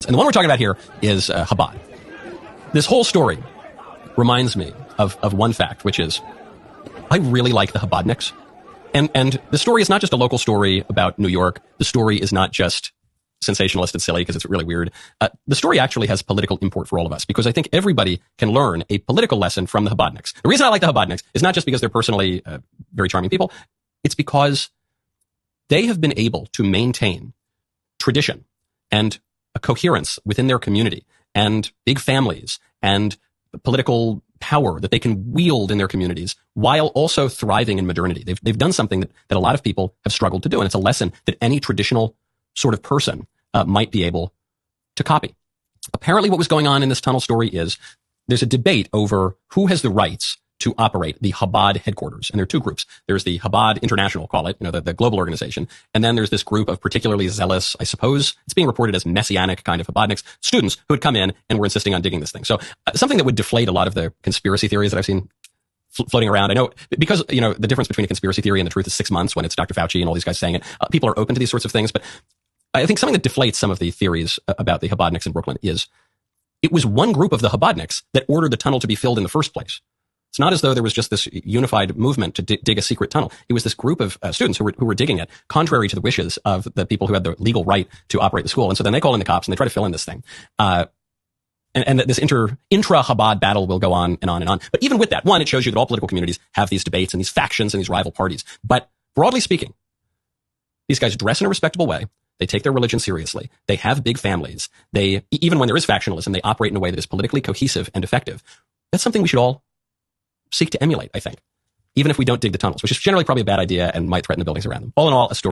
And the one we're talking about here is Chabad. This whole story reminds me of one fact, which is I really like the Chabadniks. And the story is not just a local story about New York. The story is not just sensationalist and silly because it's really weird. The story actually has political import for all of us because I think everybody can learn a political lesson from the Chabadniks. The reason I like the Chabadniks is not just because they're personally very charming people. It's because they have been able to maintain tradition and a coherence within their community and big families and political power that they can wield in their communities while also thriving in modernity. They've done something that a lot of people have struggled to do. And it's a lesson that any traditional sort of person might be able to copy. Apparently what was going on in this tunnel story is there's a debate over who has the rights to operate the Chabad headquarters. And there are two groups. There's the Chabad International, call it, the global organization. And then there's this group of particularly zealous, I suppose it's being reported as messianic kind of Chabadniks, students who had come in and were insisting on digging this thing. So something that would deflate a lot of the conspiracy theories that I've seen floating around. I know because, the difference between a conspiracy theory and the truth is 6 months when it's Dr. Fauci and all these guys saying it. People are open to these sorts of things. But I think something that deflates some of the theories about the Chabadniks in Brooklyn is it was one group of the Chabadniks that ordered the tunnel to be filled in the first place. It's not as though there was just this unified movement to dig a secret tunnel. It was this group of students who were digging it, contrary to the wishes of the people who had the legal right to operate the school. And so then they call in the cops and they try to fill in this thing. And this intra-Chabad battle will go on and on and on. But even with that, one, it shows you that all political communities have these debates and these factions and these rival parties. But broadly speaking, these guys dress in a respectable way. They take their religion seriously. They have big families. They, even when there is factionalism, they operate in a way that is politically cohesive and effective. That's something we should all seek to emulate, I think, even if we don't dig the tunnels, which is generally probably a bad idea and might threaten the buildings around them. All in all, a story